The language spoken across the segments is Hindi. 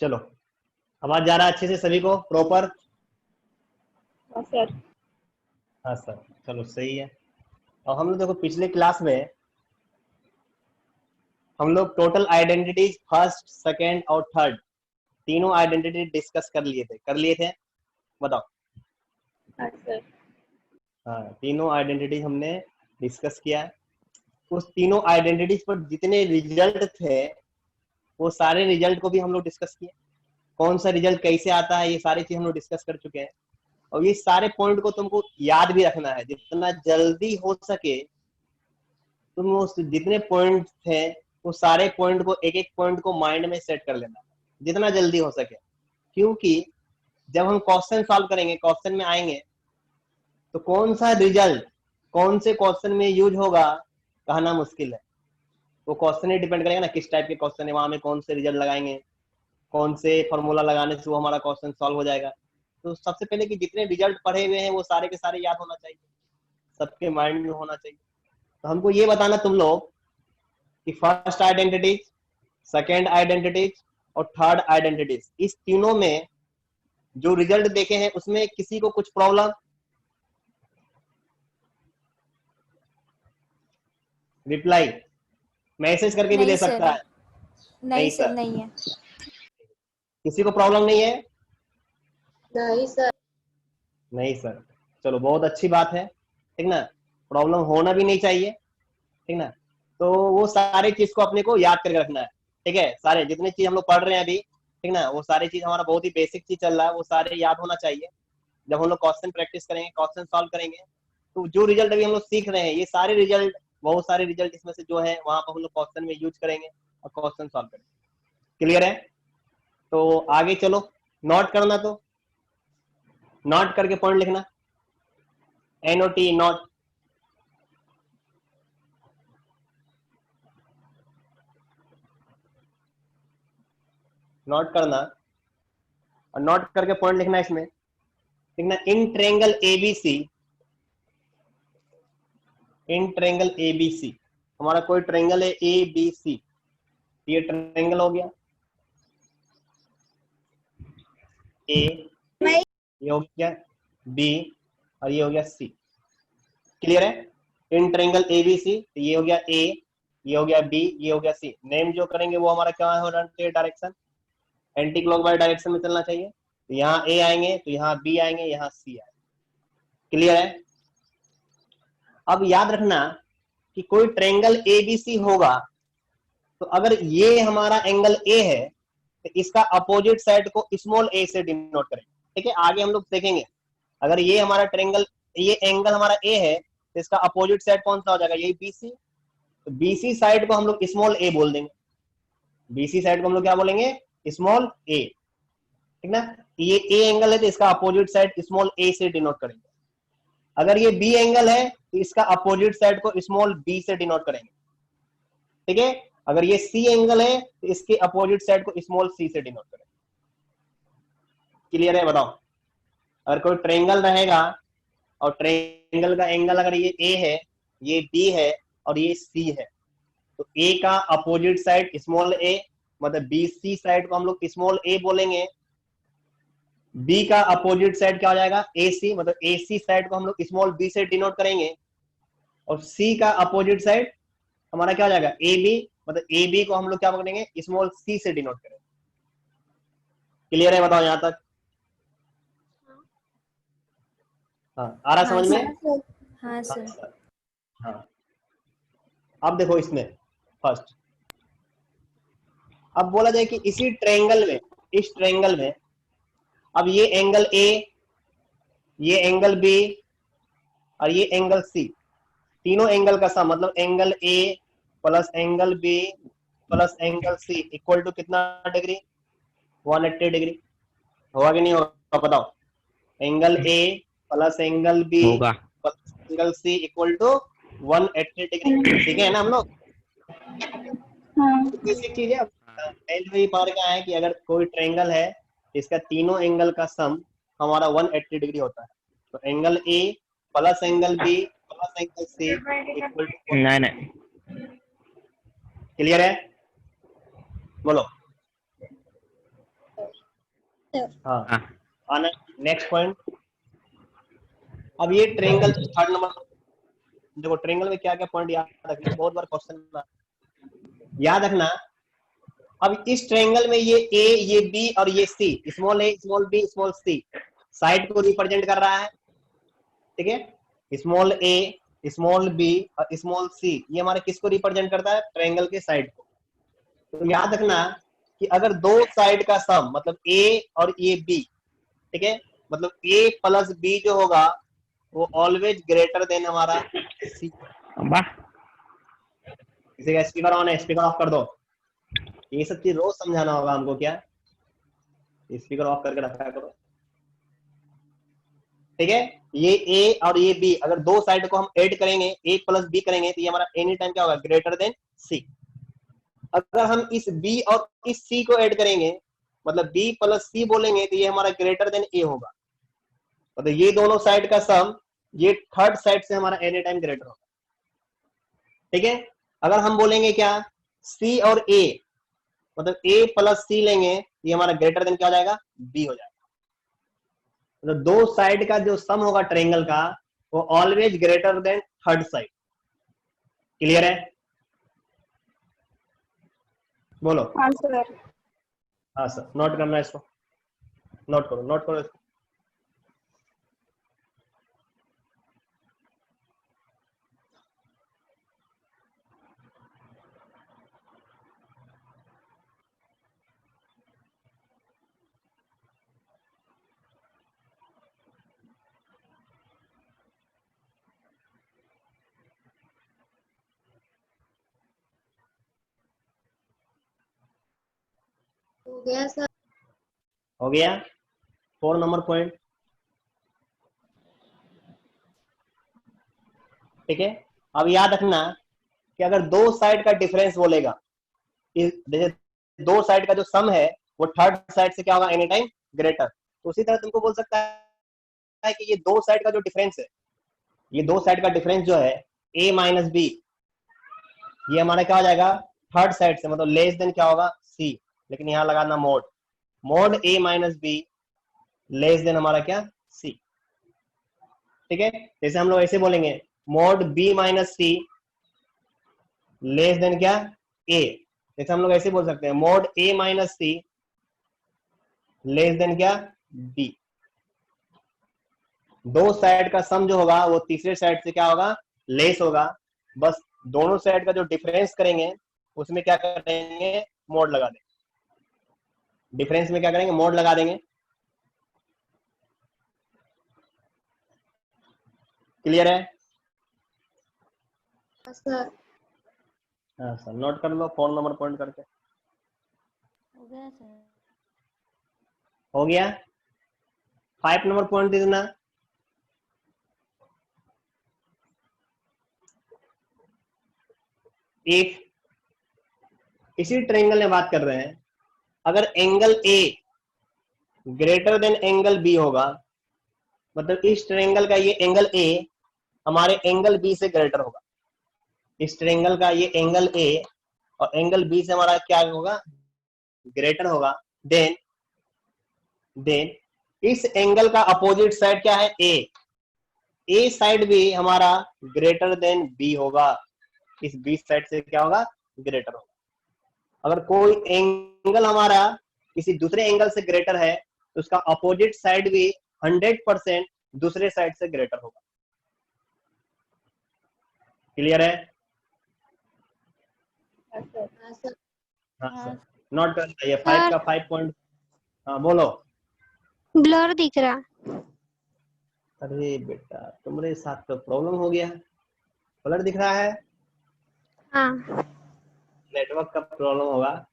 चलो, आवाज जा रहा है अच्छे से सभी को प्रॉपर? हाँ सर। हाँ सर, चलो सही है। और हम लोग देखो पिछले क्लास में हम लोग टोटल आइडेंटिटीज फर्स्ट, सेकेंड और थर्ड तीनों आइडेंटिटी डिस्कस कर लिए थे। बताओ। हाँ सर। हाँ, तीनों आइडेंटिटी हमने डिस्कस किया है। उस तीनों आइडेंटिटीज पर जितने रिजल्ट थे वो सारे रिजल्ट को भी हम लोग डिस्कस किए। कौन सा रिजल्ट कैसे आता है ये सारी चीज हम लोग डिस्कस कर चुके हैं। और ये सारे पॉइंट को तुमको याद भी रखना है, जितना जल्दी हो सके तुम उस जितने पॉइंट थे वो सारे पॉइंट को एक एक पॉइंट को माइंड में सेट कर लेना जितना जल्दी हो सके। क्योंकि जब हम क्वेश्चन सॉल्व करेंगे, क्वेश्चन में आएंगे तो कौन सा रिजल्ट कौन से क्वेश्चन में यूज होगा कहना मुश्किल है। वो क्वेश्चन ही डिपेंड करेगा ना किस टाइप के क्वेश्चन है, वहां में कौन से रिजल्ट लगाएंगे, कौन से फॉर्मूला लगाने से वो हमारा क्वेश्चन सॉल्व हो जाएगा। तो सबसे पहले कि जितने रिजल्ट पढ़े हुए हैं वो सारे के सारे याद होना चाहिए, सबके माइंड में होना चाहिए। तो हमको ये बताना तुम लोग कि फर्स्ट आइडेंटिटीज, सेकेंड आइडेंटिटीज और थर्ड आइडेंटिटीज, इस तीनों में जो रिजल्ट देखे हैं उसमें किसी को कुछ प्रॉब्लम? रिप्लाई मैसेज करके भी नहीं दे सर, सकता है। नहीं सर, नहीं है। किसी को प्रॉब्लम नहीं है? नहीं सर। नहीं सर, चलो बहुत अच्छी बात है, ठीक ना। प्रॉब्लम होना भी नहीं चाहिए, ठीक ना। तो वो सारे चीज को अपने को याद करके रखना है, ठीक है। सारे जितने चीज हम लोग पढ़ रहे हैं अभी, ठीक ना, वो सारी चीज हमारा बहुत ही बेसिक चीज चल रहा है, वो सारे याद होना चाहिए। जब हम लोग क्वेश्चन प्रैक्टिस करेंगे, क्वेश्चन सॉल्व करेंगे, तो जो रिजल्ट अभी हम लोग सीख रहे हैं ये सारे रिजल्ट, बहुत सारे रिजल्ट इसमें से जो है वहां पर हम लोग क्वेश्चन में यूज करेंगे और क्वेश्चन सॉल्व करेंगे। क्लियर है? तो आगे चलो, नोट करना, तो नोट करके पॉइंट लिखना, NOT नोट। नोट करना और नोट करके पॉइंट लिखना इसमें, ठीक ना। In triangle ABC, in triangle ABC, हमारा कोई ट्रायंगल है ABC, ये ट्रायंगल हो गया A, ये हो गया B और ये हो गया C। क्लियर है? इन ट्रायंगल ABC, तो ये हो गया A, ये हो गया B, ये हो गया C। नेम जो करेंगे वो हमारा क्या हो रहा है? डायरेक्शन एंटी क्लॉकवाइज डायरेक्शन में चलना चाहिए। तो यहाँ A आएंगे, तो यहाँ B आएंगे, यहाँ C आएंगे। क्लियर है? अब याद रखना कि कोई ट्रायंगल ABC होगा तो अगर ये हमारा एंगल A है तो इसका अपोजिट साइड को स्मॉल a से डिनोट करेंगे, ठीक है। आगे हम लोग देखेंगे अगर ये हमारा ट्रायंगल, ये एंगल हमारा A है तो इसका अपोजिट साइड कौन सा हो जाएगा? यही BC। तो BC साइड को हम लोग स्मॉल a बोल देंगे, BC साइड को हम लोग क्या बोलेंगे? स्मॉल a, ठीक ना। ये A एंगल है तो इसका अपोजिट साइड स्मॉल a से डिनोट करेंगे। अगर ये B एंगल है तो इसका अपोजिट साइड को स्मॉल b से डिनोट करेंगे, ठीक है। अगर ये C एंगल है तो इसके अपोजिट साइड को स्मॉल c से डिनोट करेंगे। क्लियर है? बताओ। अगर कोई ट्रायंगल रहेगा और ट्रायंगल का एंगल अगर ये A है, ये B है और ये C है, तो A का अपोजिट साइड स्मॉल a, मतलब BC साइड को हम लोग स्मॉल a बोलेंगे। B का अपोजिट साइड क्या हो जाएगा? AC, मतलब AC साइड को हम लोग स्मॉल b से डिनोट करेंगे। और C का अपोजिट साइड हमारा क्या हो जाएगा? AB, मतलब AB को हम लोग क्या बोलेंगे? स्मॉल c से डिनोट करेंगे। क्लियर है? बताओ यहां तक। हाँ, आ रहा हाँ समझ में? सर, हाँ हाँ सर। सर। हाँ, अब देखो इसमें फर्स्ट, अब बोला जाए कि इसी ट्रायंगल में, इस ट्रायंगल में अब ये एंगल A, ये एंगल B और ये एंगल C, तीनों एंगल का सम, मतलब angle A plus angle B plus angle C equal to कितना डिग्री? 180 डिग्री। होगा कि नहीं होगा? बताओ। Angle A plus angle B होगा। Plus angle C equal to 180 degree. ठीक है ना हम लोग? बेसिक चीज है। पहले ही पढ़ के आए कि अगर कोई ट्रायंगल है इसका तीनों एंगल का सम हमारा 180 डिग्री होता है। तो angle A plus angle B plus angle C equal to. नहीं नहीं, क्लियर है? बोलो। हाँ हाँ। आना नेक्स्ट पॉइंट। अब ये ट्रेंगल थर्ड नंबर, देखो ट्रेंगल में क्या क्या पॉइंट याद रखना, बहुत बार क्वेश्चन याद रखना। अब इस ट्रेंगल में ये ए, ये बी और ये सी, स्मॉल ए small B small C side को रिप्रेजेंट कर रहा है, ठीक है। स्मॉल ए स्मॉल बी और स्मॉल सी ये हमारे किसको रिप्रेजेंट करता है, ट्रायंगल के साइड को। तो याद रखना कि अगर दो साइड का सम मतलब ए और ये बी, ठीक है, मतलब ए प्लस बी जो होगा वो ऑलवेज ग्रेटर देन हमारा सी। वाह, किसी का स्पीकर ऑन है, स्पीकर ऑफ कर दो। ये सब चीज रोज समझाना होगा हमको, क्या स्पीकर ऑफ करके रखा करो, ठीक है। ये ए और ये बी अगर दो साइड को हम ऐड करेंगे, ए प्लस बी करेंगे तो ये हमारा एनी टाइम क्या होगा, ग्रेटर देन सी। अगर हम इस बी और इस सी को ऐड करेंगे मतलब बी प्लस सी बोलेंगे तो ये हमारा ग्रेटर देन ए होगा। मतलब ये दोनों साइड का सम ये थर्ड साइड से हमारा एनी टाइम ग्रेटर होगा, ठीक है। अगर हम बोलेंगे क्या सी और ए मतलब ए प्लस सी लेंगे ये हमारा ग्रेटर देन क्या हो जाएगा, बी हो जाएगा। मतलब दो साइड का जो सम होगा ट्रायंगल का वो always greater than third side. Clear है, बोलो। हाँ सर। हाँ सर, नोट करना इसको, नोट करो नोट करो इसको। हो गया सर। हो गया 4 नंबर पॉइंट, ठीक है। अब याद रखना कि अगर दो साइड का डिफरेंस बोलेगा, जैसे दो साइड का जो सम है वो थर्ड साइड से क्या होगा, एनी टाइम ग्रेटर। तो उसी तरह तुमको बोल सकता है कि ये दो साइड का जो डिफरेंस है, ये दो साइड का डिफरेंस जो है ए माइनस बी ये हमारा क्या हो जाएगा, थर्ड साइड से मतलब लेस देन क्या होगा, सी। लेकिन यहां लगाना mode, mode A minus be less than हमारा क्या, सी, ठीक है। जैसे हम लोग ऐसे बोलेंगे मोड बी माइनस सी लेस देन क्या, ए। जैसे हम लोग ऐसे बोल सकते हैं मोड ए माइनस सी लेस देन क्या, बी। दो साइड का सम जो होगा वो तीसरे साइड से क्या होगा, लेस होगा। बस दोनों साइड का जो डिफरेंस करेंगे उसमें क्या करेंगे, मोड लगा देंगे। डिफरेंस में क्या करेंगे, मोड लगा देंगे। क्लियर है, हाँ सर। हाँ सर, नोट कर लो 4 नंबर पॉइंट करके। हो गया सर। हो गया 5 नंबर पॉइंट देना। एक इसी ट्रायंगल में बात कर रहे हैं, अगर angle A greater than angle B होगा मतलब इस ट्रायंगल का ये एंगल ए हमारे एंगल बी से ग्रेटर होगा। इस ट्रायंगल का ये एंगल ए और एंगल बी से हमारा क्या होगा, ग्रेटर होगा। देन देन इस एंगल का अपोजिट साइड क्या है, ए साइड भी हमारा ग्रेटर देन बी होगा। इस बी साइड से क्या होगा, ग्रेटर होगा। अगर कोई एंगल हमारा किसी दूसरे एंगल से ग्रेटर है तो उसका अपोजिट साइड भी 100% दूसरे साइड से ग्रेटर होगा। क्लियर है, हाँ सर। हाँ सर। हाँ हाँ सर, नोट करना चाहिए 5 का 5 पॉइंट। हाँ बोलो। ब्लर दिख रहा। अरे बेटा तुम्हारे साथ तो प्रॉब्लम हो गया, कलर दिख रहा है, हाँ। नेटवर्क का प्रॉब्लम होगा,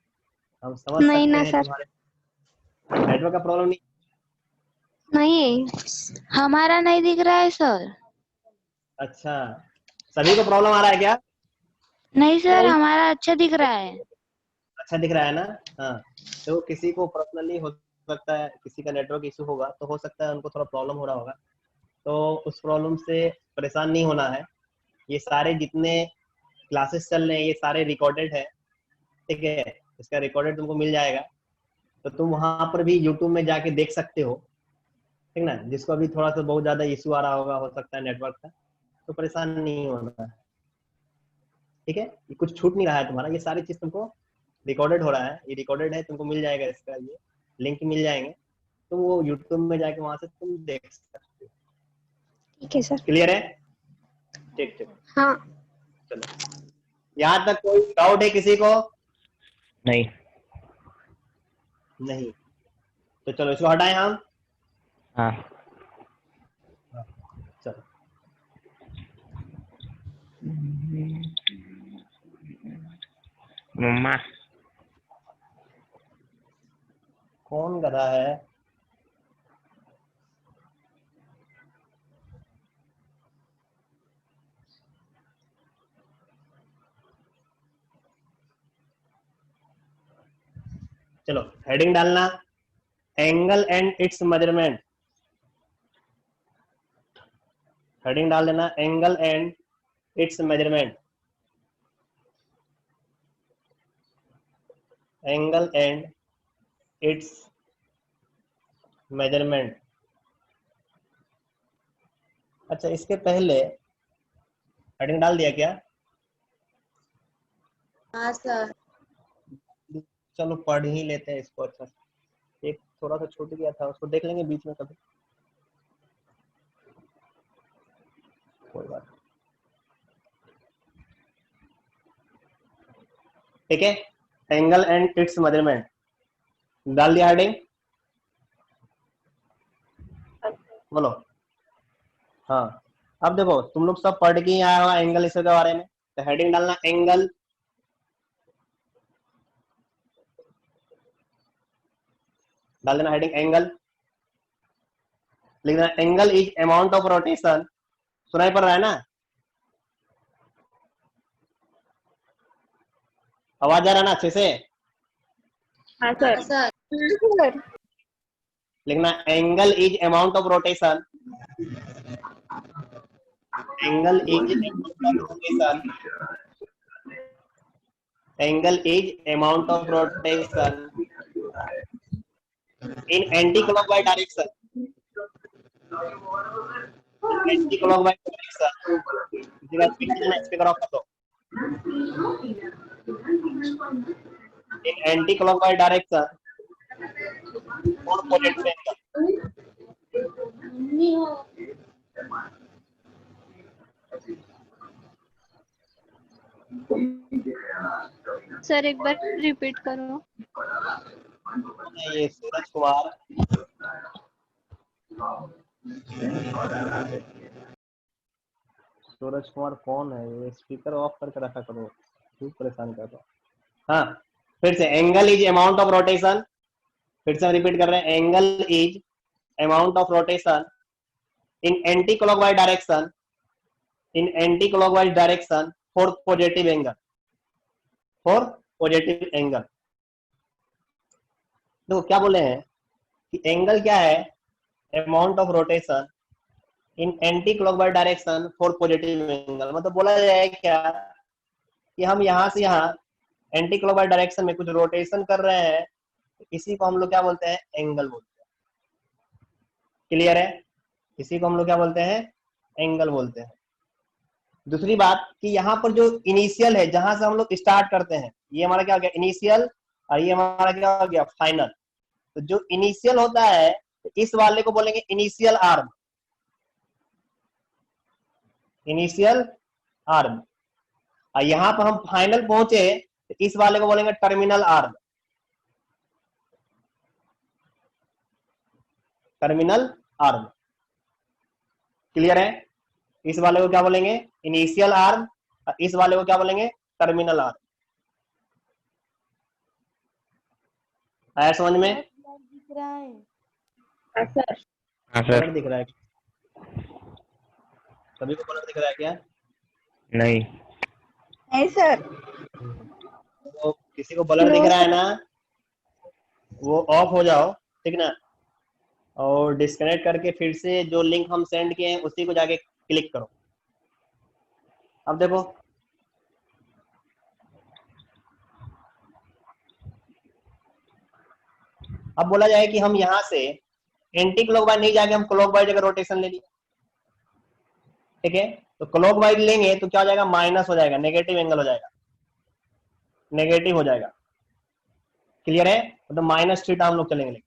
हम समझ नहीं सकते ना हैं सर। तुम्हारे नेटवर्क का प्रॉब्लम नहीं। नहीं, हमारा नहीं दिख रहा है सर। अच्छा, सभी को प्रॉब्लम आ रहा है क्या, नहीं सर, हमारा अच्छा दिख रहा है। अच्छा दिख रहा है ना। हाँ, तो किसी को पर्सनली हो सकता है, किसी का नेटवर्क इशू होगा तो हो सकता है उनको थोड़ा प्रॉब्लम हो रहा होगा, तो उस प्रॉब्लम से परेशान नहीं होना है। ये सारे जितने क्लासेस चल रहे हैं ये सारे रिकॉर्डेड है, ठीक है, इसका रिकॉर्डेड तुमको मिल जाएगा, तो तुम वहां पर भी यूट्यूब में जाके देख सकते हो, ठीक ना। जिसको अभी थोड़ा सा बहुत ज्यादा इश्यू आ रहा होगा, हो सकता है नेटवर्क का, तो परेशान नहीं होना है, ठीक है। ये कुछ छूट नहीं रहा है तुम्हारा, ये सारी चीज तुमको रिकॉर्डेड हो रहा है, ये रिकॉर्डेड है, तुमको मिल जाएगा, इसका ये लिंक मिल जाएंगे, तो वो यूट्यूब में जाके वहां से तुम देख सकते हो। ठीक है सर। क्लियर है? ठीक ठीक, हाँ। चलो। यहाँ तक कोई डाउट है किसी को? नहीं। नहीं, तो चलो इसको हटाएं हम। हाँ। चलो, मम्मा। कौन गधा है? चलो हेडिंग डालना, angle and it's measurement. Heading डाल देना, angle and it's measurement. Angle and it's measurement. अच्छा, इसके पहले हेडिंग डाल दिया क्या? हाँ सर। चलो पढ़ ही लेते हैं इसको अच्छा से। एक थोड़ा सा छूट गया था, उसको देख लेंगे बीच में कभी, कोई बात नहीं। ठीक है, एंगल एंड इट्स मेजरमेंट डाल दिया हेडिंग। बोलो। हाँ, अब देखो तुम लोग सब पढ़ के ही आया होगा एंगल इसके बारे में, तो हेडिंग डालना एंगल, डाल देना हेडिंग एंगल, लिख देना angle is amount of rotation. सुनाई पड़ रहा है ना? आवाज आ रहा है ना अच्छे से? हाँ हाँ सर। सर। लिखना angle is amount of rotation. Angle is amount of rotation. Angle is amount of rotation in anti clockwise direction. Anti clockwise direction, speaker of कर दो। इन एंटी क्लॉकवाइज डायरेक्शन और पॉजिटिव एंगल। सर एक बार रिपीट करो। ये सूरज कुमार, सूरज कुमार कौन है? ये स्पीकर ऑफ करके रखा करो, क्यों परेशान कर रहा? हाँ, फिर से angle is amount of rotation, फिर से हम रिपीट कर रहे हैं, angle is amount of rotation in anti clockwise direction, in anti clockwise direction for positive angle, for positive angle. देखो क्या बोले हैं कि एंगल क्या है? Amount of rotation in anti clockwise direction for positive angle. मतलब बोला जाए क्या कि हम यहाँ से यहाँ एंटी क्लॉकवाइज डायरेक्शन में कुछ रोटेशन कर रहे हैं, इसी को हम लोग क्या बोलते हैं? एंगल बोलते हैं। क्लियर है? इसी को हम लोग क्या बोलते हैं? एंगल बोलते हैं। दूसरी बात कि यहाँ पर जो इनिशियल है, जहां से हम लोग स्टार्ट करते हैं, ये हमारा क्या हो गया? इनिशियल, और ये हमारा क्या हो गया? फाइनल। तो जो इनिशियल होता है, इस वाले को बोलेंगे इनिशियल आर्म, इनिशियल आर्म। और यहाँ पर हम फाइनल पहुंचे, तो इस वाले को बोलेंगे terminal arm, terminal arm. Clear है? इस वाले को क्या बोलेंगे? इनिशियल आर्म, और इस वाले को क्या बोलेंगे? Terminal arm. आया समझ में? दिख रहा है। हाँ कलर सर। दिख रहा है? सभी को कलर दिख रहा है क्या? नहीं। नहीं सर। तो किसी को ब्लर दिख रहा है ना, वो ऑफ हो जाओ, ठीक ना, और डिस्कनेक्ट करके फिर से जो लिंक हम सेंड किए हैं उसी को जाके क्लिक करो। अब देखो, अब बोला जाए कि हम यहाँ से एंटी क्लॉकवाइज नहीं जाके हम क्लॉकवाइज अगर रोटेशन ले लिया, ठीक है, तो क्लॉकवाइज लेंगे तो क्या हो जाएगा, माइनस हो जाएगा, नेगेटिव एंगल हो जाएगा, नेगेटिव हो जाएगा। क्लियर है, तो माइनस थीटा हम लोग चलेंगे,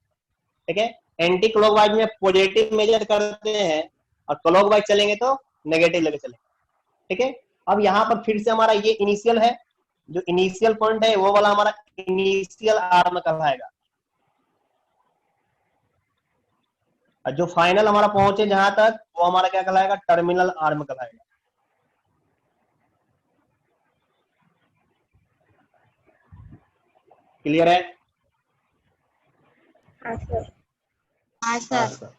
ठीक है। एंटी क्लॉकवाइज में पॉजिटिव मेजर करते हैं और क्लॉकवाइज चलेंगे तो नेगेटिव लेके चलेंगे, ठीक है। अब यहाँ पर फिर से हमारा ये इनिशियल है, जो इनिशियल पॉइंट है वो वाला हमारा इनिशियल आर्म कहलाएगा, और जो फाइनल हमारा पहुंचे जहां तक वो हमारा क्या कहलाएगा, टर्मिनल आर्म कहलाएगा। क्लियर है? हाँ सर। हाँ हाँ सर। सर,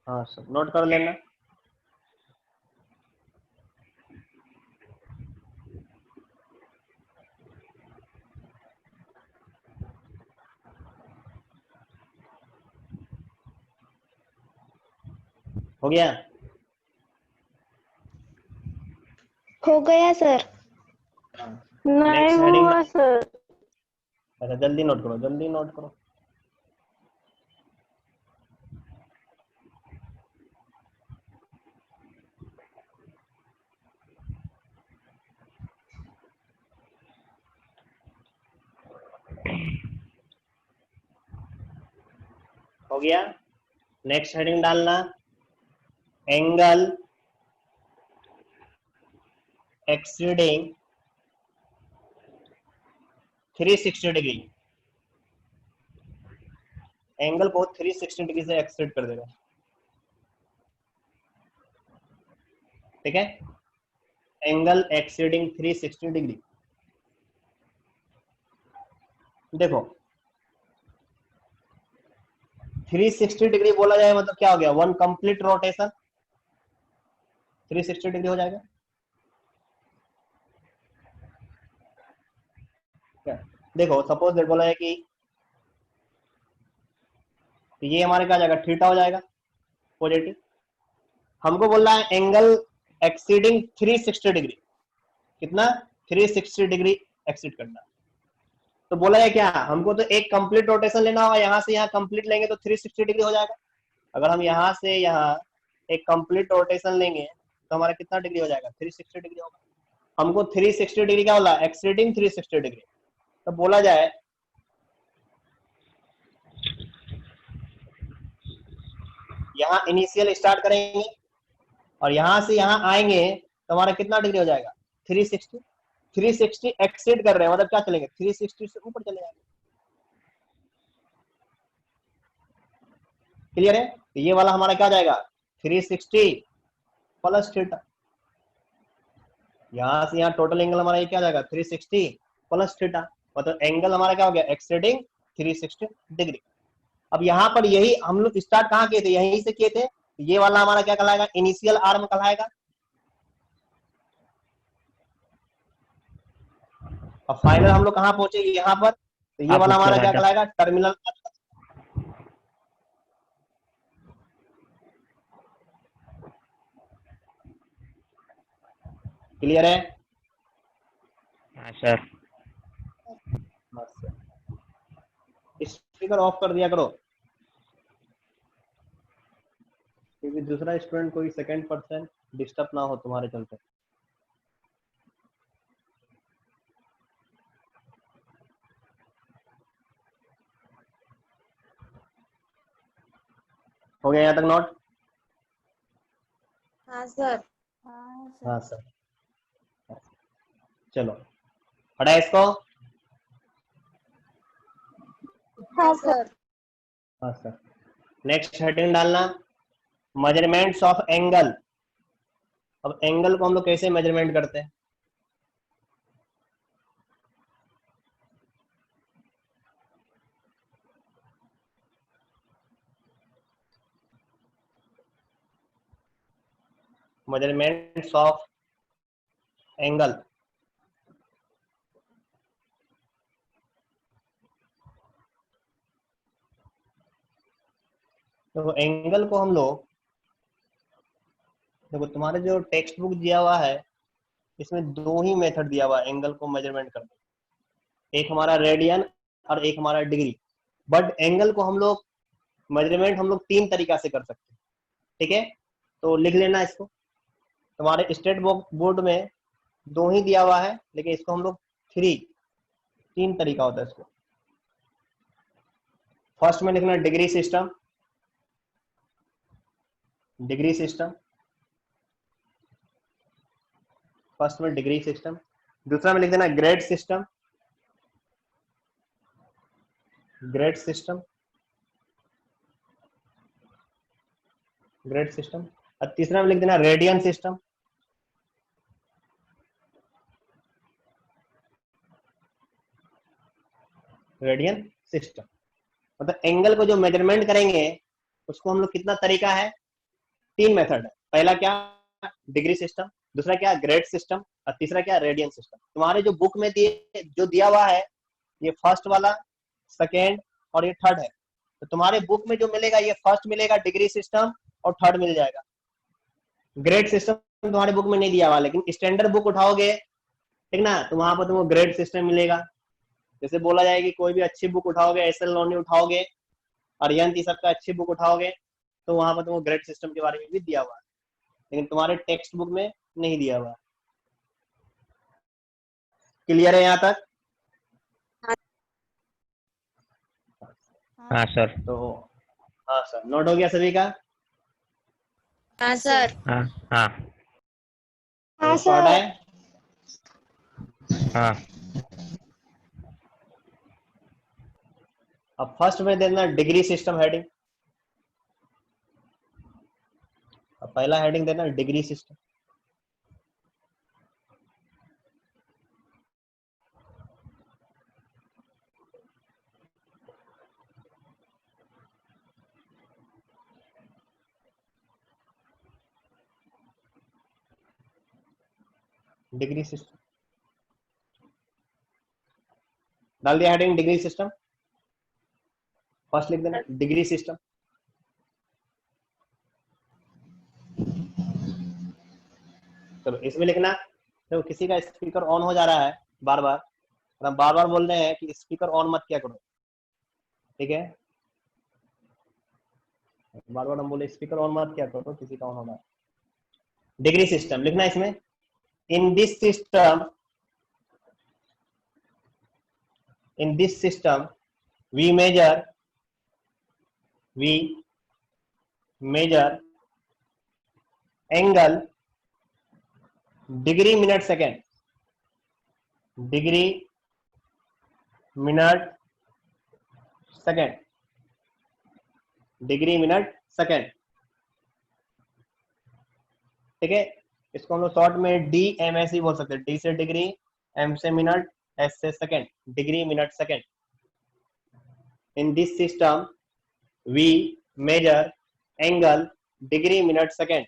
हाँ सर, नोट कर लेना। हो गया? हो गया सर। नहीं नेक्स्ट हेडिंग, हुआ सर। अच्छा जल्दी नोट करो, जल्दी नोट करो। हो गया? नेक्स्ट हेडिंग डालना, एंगल एक्सीडिंग 360 डिग्री, एंगल को 360 डिग्री से एक्सीड कर देगा, ठीक है। एंगल एक्सीडिंग 360 डिग्री, देखो 360 डिग्री बोला जाए मतलब क्या हो गया, वन कंप्लीट रोटेशन 360 डिग्री हो जाएगा। देखो सपोज दैट बोला है कि ये हमारे क्या हो जाएगा, थीटा हो जाएगा पॉजिटिव। हमको बोल रहा है एंगल एक्सीडिंग 360 डिग्री, कितना, 360 डिग्री एक्सीड करना। तो बोला है क्या, हमको तो एक कंप्लीट रोटेशन लेना होगा, यहाँ से यहाँ कंप्लीट लेंगे तो 360 डिग्री हो जाएगा। अगर हम यहाँ से यहाँ एक कंप्लीट रोटेशन लेंगे तो हमारा कितना डिग्री हो जाएगा, 360 डिग्री होगा। हमको 360 डिग्री क्या बोला, एक्सीडिंग 360 डिग्री। तो बोला जाए यहाँ इनिशियल स्टार्ट करेंगे और यहाँ से यहाँ आएंगे तो हमारा कितना डिग्री हो जाएगा, 360। 360 एक्सीड कर रहे हैं मतलब क्या चलेंगे, 360 से ऊपर चले जाएंगे। क्लियर है? तो ये वाला हमारा क्या जाएगा, 360 प्लस थीटा। यहाँ से यहाँ टोटल एंगल हमारा ये क्या जाएगा, 360 प्लस थीटा, मतलब एंगल हमारा क्या हो गया, एक्सीडिंग 360 डिग्री। अब यहाँ पर यही हम लोग स्टार्ट कहाँ किए थे, यहीं से किए थे। ये वाला हमारा क्या कहलाएगा, इनिशियल आर्म कहलाएगा। और फाइनल हम लोग कहाँ पहुंचे, यहाँ पर, तो ये आप वाला ऊपर हमारा आ क्या जा। कहलाएगा, टर्मिनल। क्लियर है? हाँ सर। स्पीकर ऑफ कर दिया करो क्योंकि दूसरा स्टूडेंट कोई सेकंड पर्सन डिस्टर्ब ना हो तुम्हारे चलते। हो गया यहाँ तक नोट? हाँ सर। हाँ सर, चलो हटा इसको। हाँ सर। हाँ सर, नेक्स्ट हेडिंग डालना, मेजरमेंट्स ऑफ एंगल। अब एंगल को हम लोग कैसे मेजरमेंट करते हैं, मेजरमेंट्स ऑफ एंगल। तो एंगल को हम लोग, देखो तुम्हारे जो टेक्स्ट बुक दिया हुआ है इसमें दो ही मेथड दिया हुआ है एंगल को मेजरमेंट करने, एक हमारा रेडियन और एक हमारा डिग्री। बट एंगल को हम लोग मेजरमेंट हम लोग 3 तरीका से कर सकते हैं, ठीक है। तो लिख लेना इसको, तुम्हारे स्टेट बोर्ड में 2 ही दिया हुआ है, लेकिन इसको हम लोग 3 तरीका होता है इसको। फर्स्ट में लिखना degree system, degree system, first में डिग्री सिस्टम। दूसरा में लिख देना grade system, grade system, grade system. और तीसरा में लिख देना रेडियन सिस्टम, रेडियन सिस्टम। मतलब एंगल को जो मेजरमेंट करेंगे उसको हम लोग कितना तरीका है, 3 मेथड है। पहला क्या, डिग्री सिस्टम, दूसरा क्या ग्रेड सिस्टम, और तीसरा क्या रेडियन सिस्टम। तुम्हारे जो बुक में जो दिया हुआ है ये फर्स्ट वाला, सेकेंड और ये थर्ड है। तो तुम्हारे बुक में जो मिलेगा ये फर्स्ट मिलेगा डिग्री सिस्टम, और थर्ड मिल जाएगा। ग्रेड सिस्टम तुम्हारे बुक में नहीं दिया हुआ, लेकिन स्टैंडर्ड बुक उठाओगे ठीक ना, तो वहां पर तुमको ग्रेड सिस्टम मिलेगा। जैसे बोला जाए कि कोई भी अच्छी बुक उठाओगे, एसएल नॉनी उठाओगे, अरिहंत ये सबका अच्छी बुक उठाओगे, तो वहां पर तुमको ग्रेड सिस्टम के बारे में भी दिया हुआ है, लेकिन तुम्हारे टेक्स्ट बुक में नहीं दिया हुआ। क्लियर है यहाँ तक? हाँ सर। तो हाँ सर, नोट हो गया सभी का? हाँ सर। हाँ हाँ हाँ शॉर्ट सर। है? हाँ। अब फर्स्ट में देना डिग्री सिस्टम हेडिंग। अब पहला हेडिंग देना डिग्री सिस्टम। डिग्री सिस्टम डाल दिया हेडिंग डिग्री सिस्टम। फर्स्ट लिख देना डिग्री सिस्टम। चलो इसमें लिखना, तो किसी का स्पीकर ऑन हो जा रहा है बार बार, और हम बार बार बोल रहे हैं कि स्पीकर ऑन मत किया करो, ठीक है। बार बार हम बोले स्पीकर ऑन मत किया करो, तो किसी का ऑन होना है। डिग्री सिस्टम लिखना इसमें, इन this system, in this system we measure angle degree minute second, degree minute second, degree minute second, ठीक है। इसको हम लोग शॉर्ट में DMSE बोल सकते हैं, D से डिग्री, M से मिनट, S से second, degree minute second. In this system we measure angle degree minute second.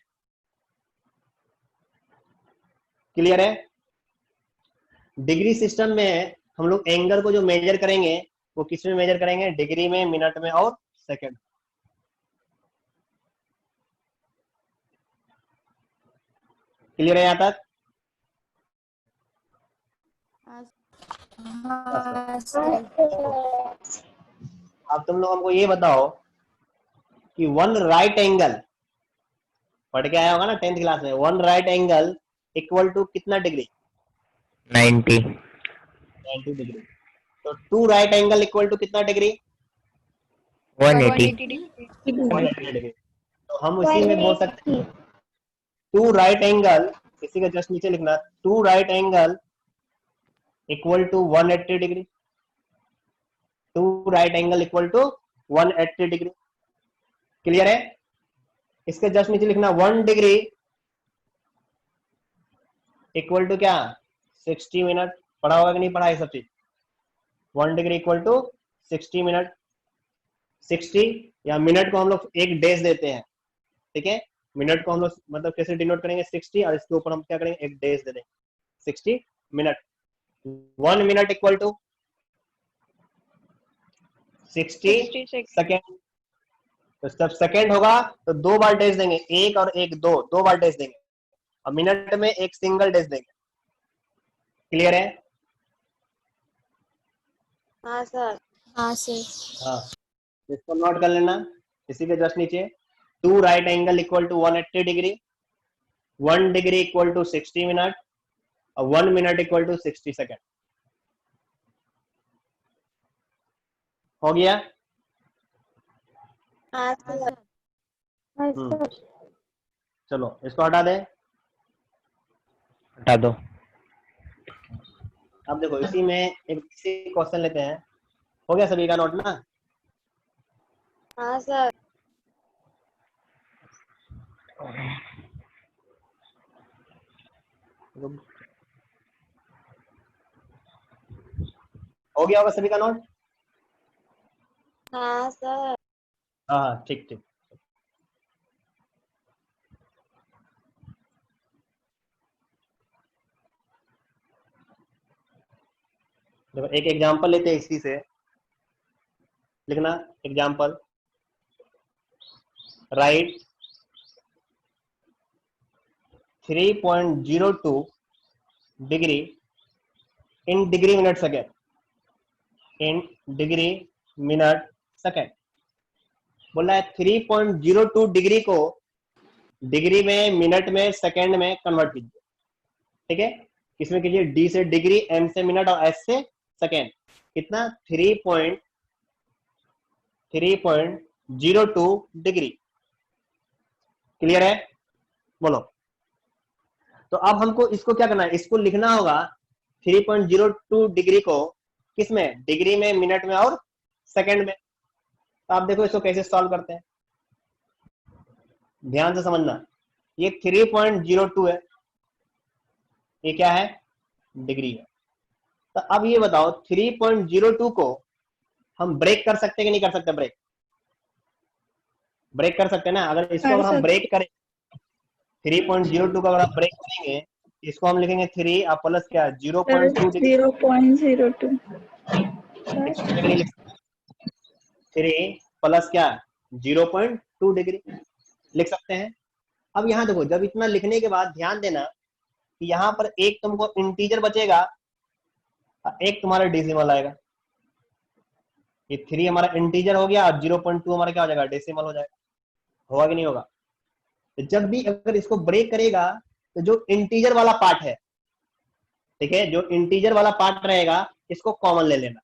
Clear है? डिग्री सिस्टम में हम लोग एंगल को जो मेजर करेंगे वो किस में मेजर करेंगे, डिग्री में, मिनट में और सेकंड। क्लियर है यहाँ तक? हाँ हाँ सर। सर। अब तुम लोग हमको ये बताओ कि वन राइट एंगल, पढ़ के आया होगा ना 10th क्लास में, one right angle equal to कितना डिग्री? 90। 90 डिग्री। तो two right angle equal to कितना डिग्री? 180। 180 डिग्री। तो हम उसी में बोल सकते हैं 180। टू राइट एंगल, इसी का जस्ट नीचे लिखना, two right angle equal to 180 degree. Two right angle equal to 180 degree. Clear है? इसके जस्ट नीचे लिखना 1 डिग्री इक्वल टू क्या, 60 मिनट। पढ़ा होगा कि नहीं पढ़ा ये सब चीज? 1 डिग्री इक्वल टू 60 मिनट। 60 या मिनट को हम लोग एक डेज देते हैं, ठीक है। मिनट को हम लोग मतलब कैसे डिनोट करेंगे, 60, और इसके ऊपर हम क्या करेंगे, एक डेज दे देंगे, 60 minute. 1 minute equal to 60 second. तो जब सेकेंड होगा तो 2 बार डेज देंगे, एक और एक, 2 बार डेज देंगे, और मिनट में एक सिंगल डेज देंगे। क्लियर है? हाँ सर। हाँ सर। हाँ, इसको नोट कर लेना। इसी के जस्ट नीचे 2 right angle equal to 180 degree, 1 degree equal to 60 minute और 1 मिनट इक्वल टू 60 सेकेंड। हो गया? हाँ सर। हाँ हम्म, सर। चलो इसको हटा दें। हटा दो। अब देखो इसी में एक क्वेश्चन लेते हैं। हो गया सभी का नोट ना? हाँ सर। हो गया होगा सभी का नोट? हाँ सर। हाँ ठीक ठीक। देखो एक एग्जांपल लेते हैं इसी से। लिखना example, right 3.02 degree in degree minute second, in degree minute second. बोला है 3.02 डिग्री को डिग्री में, मिनट में, सेकेंड में कन्वर्ट कीजिए। ठीक है, किसमें कीजिए? डी से डिग्री, एम से मिनट और एस से सेकेंड। कितना? 3.02 डिग्री। क्लियर है? बोलो। तो अब हमको इसको क्या करना है? इसको लिखना होगा 3.02 डिग्री को किसमें? डिग्री में, मिनट में और सेकेंड में। तो आप देखो इसको कैसे सॉल्व करते हैं, ध्यान से समझना। ये 3.02 है, ये क्या है? डिग्री है। तो अब ये बताओ 3.02 को हम ब्रेक कर सकते हैं कि नहीं कर सकते? ब्रेक कर सकते हैं ना? अगर इसको अगर हम ब्रेक करें, 3.02 का अगर आप ब्रेक करेंगे, इसको हम लिखेंगे 3 और प्लस क्या? 0.2 डिग्री। 0.02 डिग्री लिख सकते हैं। 3 प्लस क्या? 0.2 डिग्री लिख सकते हैं। अब यहाँ देखो, जब इतना लिखने के बाद ध्यान देना कि यहाँ पर एक तुमको इंटीजर बचेगा और एक तुम्हारा डेसिमल आएगा। ये 3 हमारा इंटीजर हो गया और 0.2 हमारा क्या हो जाएगा? डेसिमल हो जाएगा। होगा कि नहीं होगा? तो जब भी अगर इसको ब्रेक करेगा तो जो इंटीजर वाला पार्ट है, ठीक है, जो इंटीजर वाला पार्ट रहेगा इसको कॉमन ले लेना।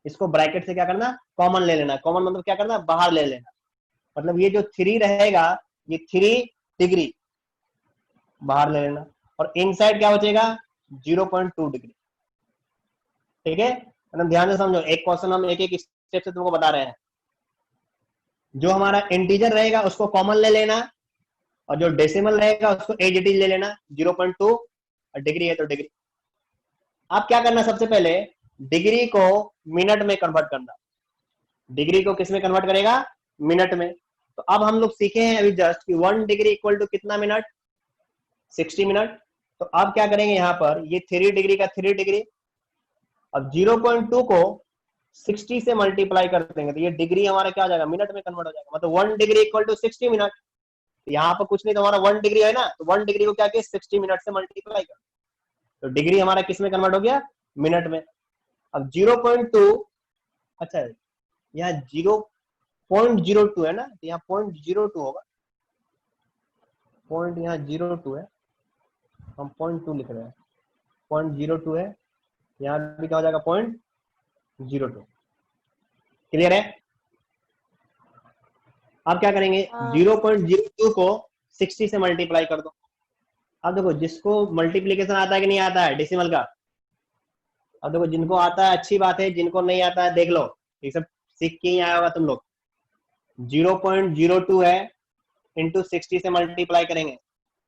इसको ब्रैकेट से क्या करना? कॉमन ले लेना। कॉमन मतलब क्या करना? बाहर ले लेना। मतलब ये जो 3 रहेगा, ये 3 डिग्री बाहर ले लेना और इनसाइड क्या बचेगा? 0.2 डिग्री। ठीक है, मतलब ध्यान से समझो। एक क्वेश्चन हम एक एक स्टेप से तुमको बता रहे हैं। जो हमारा इंटीजर रहेगा उसको कॉमन ले लेना और जो डेसिमल रहेगा उसको एज इट इज ले लेना। 0.2 और डिग्री है तो डिग्री। आप क्या करना? सबसे पहले डिग्री को मिनट में कन्वर्ट करना। डिग्री को किस में कन्वर्ट करेगा? मिनट में। तो अब हम लोग सीखे हैं अभी जस्ट कि 1 डिग्री इक्वल टू कितना मिनट? 60 मिनट। तो अब क्या करेंगे? यहाँ पर ये 3 डिग्री का 3 डिग्री, अब 0.2 को 60 से मल्टीप्लाई कर देंगे तो ये डिग्री हमारा क्या हो जाएगा? मिनट में कन्वर्ट हो जाएगा। मतलब 1 डिग्री इक्वल टू 60 मिनट। यहाँ पर कुछ नहीं, तो हमारा 1 डिग्री है ना, तो 1 डिग्री को क्या किया? 60 मिनट से मल्टीप्लाई कर, तो डिग्री हमारा किस में कन्वर्ट हो गया? मिनट में। अब 0.2, अच्छा यहाँ 0.02 है ना, तो यहाँ 0.02 होगा। पॉइंट यहाँ 0.2 है, हम 0.2 लिख रहे हैं। 0.02 है, यहाँ भी क्या हो जाएगा? 0.02। क्लियर है? अब क्या करेंगे? 0.02 को 60 से मल्टीप्लाई कर दो। अब देखो जिसको मल्टीप्लीकेशन आता है कि नहीं आता है डेसिमल का? अब देखो जिनको आता है अच्छी बात है, जिनको नहीं आता है देख लो, ये सब सीख के ही आया होगा तुम लोग। 0.02 है इंटू 60 से मल्टीप्लाई करेंगे।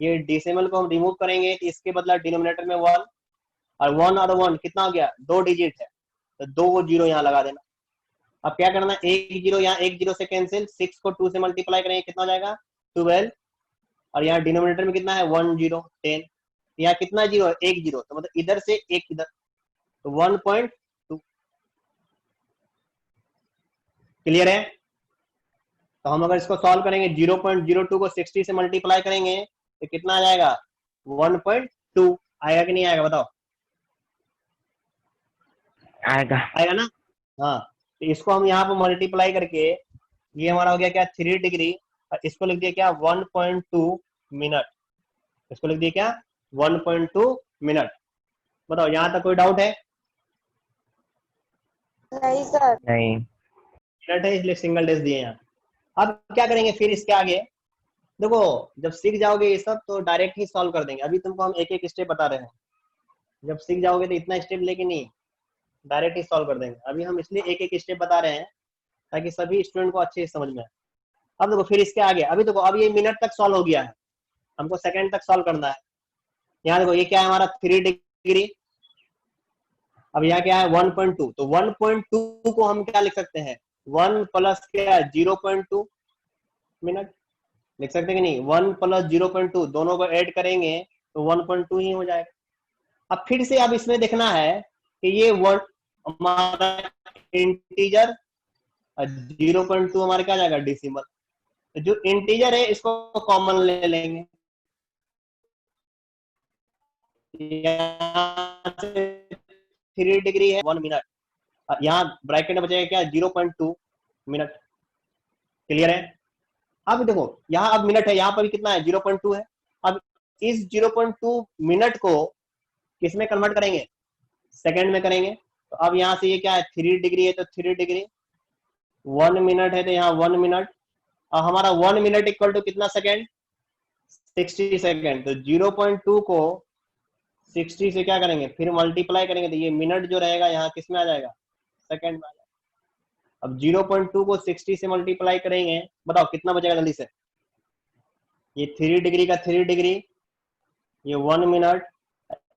ये डेसिमल को हम रिमूव करेंगे तो इसके बदला डिनोमिनेटर में 1 और 1 और 1 कितना हो गया? 2 डिजिट है, तो 2 जीरो यहाँ लगा देना। अब क्या करना? एक जीरो यहाँ, एक जीरो से कैंसिल, 6 को 2 से मल्टीप्लाई करेंगे कितना हो जाएगा? 12। और यहाँ डिनोमिनेटर में कितना है? 1 0 10। यहाँ कितना जीरो है? एक जीरो, तो मतलब इधर से एक इधर, तो 1.2। क्लियर है? तो हम अगर इसको सॉल्व करेंगे 0.02 को 60 से मल्टीप्लाई करेंगे तो कितना आ जाएगा? 1.2 आएगा कि नहीं आएगा? बताओ। आएगा। आएगा ना? हाँ, तो इसको हम यहाँ पर मल्टीप्लाई करके ये हमारा हो गया क्या 3 डिग्री, और इसको लिख दिया क्या 1.2 मिनट। इसको लिख दिया क्या 1.2 मिनट। बताओ यहाँ तक कोई डाउट है? नहीं सर। नहीं। मिनट है इसलिए सिंगल डेज दिए यहाँ। अब क्या करेंगे फिर इसके आगे? देखो जब सीख जाओगे ये सब तो डायरेक्ट ही सॉल्व कर देंगे। अभी तुमको हम एक एक स्टेप बता रहे हैं, जब सीख जाओगे तो इतना स्टेप लेके नहीं, डायरेक्ट ही सॉल्व कर देंगे। अभी हम इसलिए एक एक स्टेप बता रहे हैं ताकि सभी स्टूडेंट को अच्छे से समझ में आए। अब देखो फिर इसके आगे, अभी देखो अब ये मिनट तक सॉल्व हो गया है, हमको सेकंड तक सॉल्व करना है। यहाँ देखो ये क्या है हमारा 3 डिग्री, अब यहाँ क्या है 1.2, तो 1.2 को हम क्या लिख सकते हैं 1 प्लस क्या 0.2 मिनट लिख सकते हैं कि नहीं। 1 प्लस 0.2 दोनों को ऐड करेंगे तो 1.2 ही हो जाएगा। अब फिर से अब इसमें देखना है कि ये वन हमारा इंटीजर, 0.2 हमारा क्या जाएगा डेसिमल। तो जो इंटीजर है इसको कॉमन ले लेंगे, यहाँ से 3 डिग्री है 1 मिनट, यहाँ ब्रैकेट में बचेगा क्या 0.2 मिनट। क्लियर है? अब देखो यहाँ अब मिनट है, यहाँ पर भी कितना है 0.2 है। अब इस 0.2 मिनट को किसमें कन्वर्ट करेंगे, सेकंड में करेंगे। तो अब यहाँ से ये क्या है 3 डिग्री है तो 3 डिग्री, 1 मिनट है तो यहाँ 1 मिनट, और हमारा 1 मिनट इक्वल टू कितना सेकेंड 60 सेकेंड। तो 0.2 को 60 से क्या करेंगे फिर मल्टीप्लाई करेंगे तो ये मिनट जो रहेगा यहाँ किस में आ जाएगा सेकेंड में आ जाएगा। अब 0.2 को 60 से मल्टीप्लाई करेंगे, बताओ कितना बचेगा जल्दी से। ये 3 डिग्री का 3 डिग्री, ये 1 मिनट,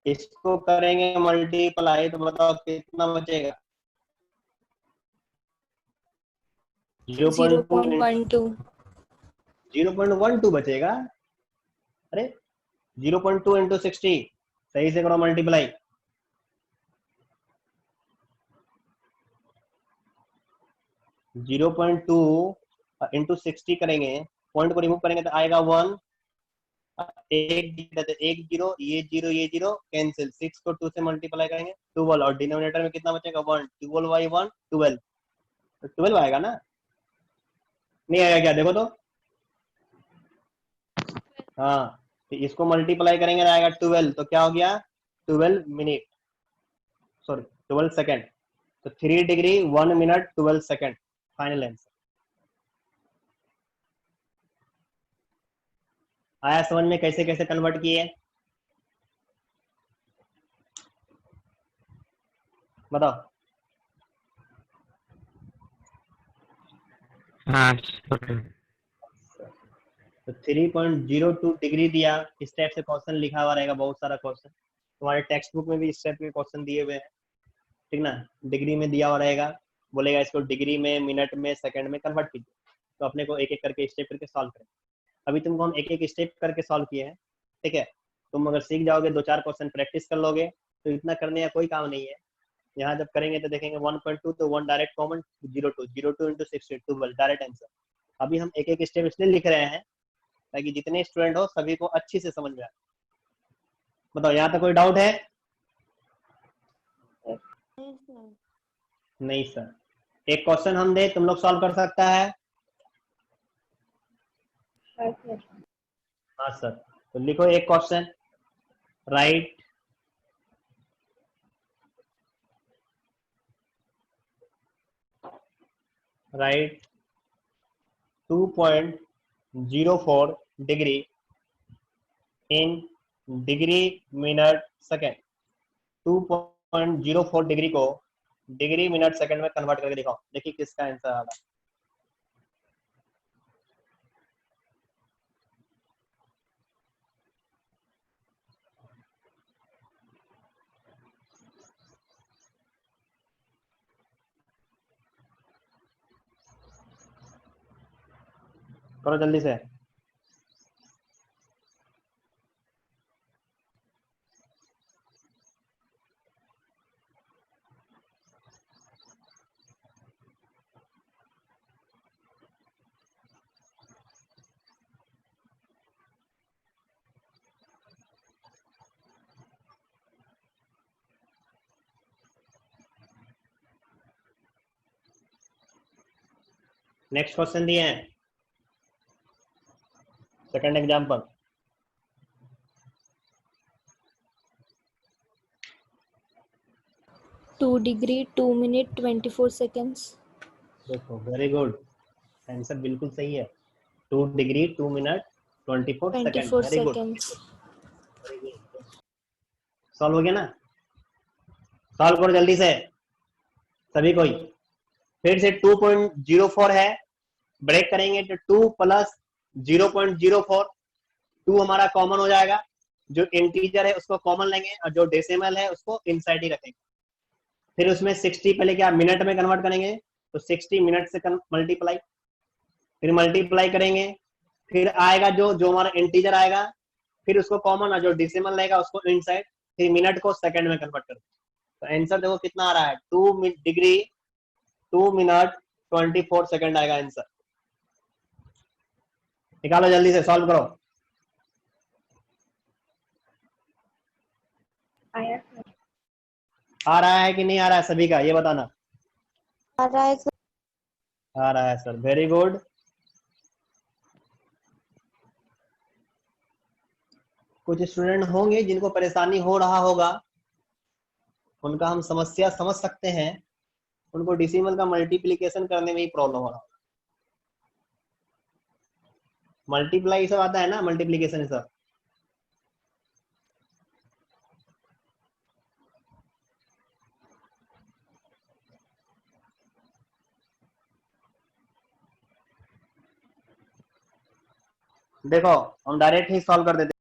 इसको करेंगे मल्टीप्लाई तो बताओ कितना बचेगा 0.2 0.12। 0.12 बचेगा। अरे 0.2 इंटू 60, सही से करो मल्टीप्लाई। 0.2 इंटू 60 करेंगे, पॉइंट को रिमूव करेंगे तो आएगा 1, एक जीरो, ये जीरो ये जीरो कैंसिल, 6 को 2 से मल्टीप्लाई करेंगे 12, और डिनोमिनेटर में कितना बचेगा 1, 12 बाई 1 12, तो 12 आएगा ना, नहीं आएगा क्या देखो तो। हाँ तो इसको मल्टीप्लाई करेंगे तो आएगा 12, तो क्या हो गया 12 मिनट, सॉरी 12 सेकेंड। तो 3 degree 1 minute 12 second final answer. आया समझ में कैसे कैसे कन्वर्ट किए, बताओ। हाँ। तो 3.02 डिग्री दिया, इस टाइप से क्वेश्चन लिखा हुआ रहेगा, बहुत सारा क्वेश्चन तुम्हारे टेक्स्ट बुक में भी इस टाइप के क्वेश्चन दिए हुए हैं, ठीक ना। डिग्री में दिया हुआ रहेगा, बोलेगा इसको डिग्री में मिनट में सेकंड में कन्वर्ट कीजिए, तो अपने को एक एक करके स्टेप करके सॉल्व करें। अभी तुमको हम एक एक स्टेप करके सॉल्व किए हैं, ठीक है। तुम अगर सीख जाओगे 2-4 क्वेश्चन प्रैक्टिस कर लोगे तो इतना करने का कोई काम नहीं है। यहाँ जब करेंगे तो देखेंगे 1.2 तो 1 direct common, 0.2 into 60 12 direct answer. अभी हम एक एक स्टेप इसलिए लिख रहे हैं ताकि जितने स्टूडेंट हो सभी को अच्छी से समझ में आए। बताओ यहाँ तक कोई डाउट है? नहीं सर। एक क्वेश्चन हम दे तुम लोग सॉल्व कर सकता है? हाँ सर। तो लिखो एक question, right right 2.04 degree in degree minute second. 2.04 degree को डिग्री मिनट सेकंड में कन्वर्ट करके दिखाओ, देखिए किसका आंसर आ रहा है। करो जल्दी से। नेक्स्ट क्वेश्चन दिए हैं, second example. Two degree 2 minute 24 seconds. देखो वेरी गुड, आंसर बिल्कुल सही है। 2 degree 2 minute 24 second, 24 very good. Seconds. Solve हो गया ना? सॉल्व करो जल्दी से सभी कोई। फिर से 2.04 है, ब्रेक करेंगे तो 2 प्लस 0.04, 2 हमारा कॉमन हो जाएगा, जो इंटीजर है उसको कॉमन लेंगे और जो डेसिमल है उसको इनसाइड ही रखेंगे। फिर उसमें 60 पहले क्या मिनट में कन्वर्ट करेंगे, तो 60 मिनट से मल्टीप्लाई, फिर मल्टीप्लाई करेंगे, फिर आएगा जो जो हमारा इंटीजर आएगा, फिर उसको कॉमन और जो डेसिमल रहेगा उसको इनसाइड, फिर मिनट को सेकंड में कन्वर्ट करेंगे। तो आंसर देखो कितना आ रहा है, 2 डिग्री 2 मिनट 24 सेकंड आएगा आंसर। निकालो जल्दी से, सॉल्व करो। आया सर। आ रहा है कि नहीं आ रहा है सभी का, ये बताना। आ रहा है सर। आ रहा है सर, वेरी गुड। कुछ स्टूडेंट होंगे जिनको परेशानी हो रहा होगा, उनका हम समस्या समझ सकते हैं, उनको डेसिमल का मल्टीप्लिकेशन करने में ही प्रॉब्लम हो रहा होगा। मल्टीप्लाई सब आता है ना, मल्टीप्लिकेशन सब। देखो हम डायरेक्ट ही सॉल्व कर देते हैं।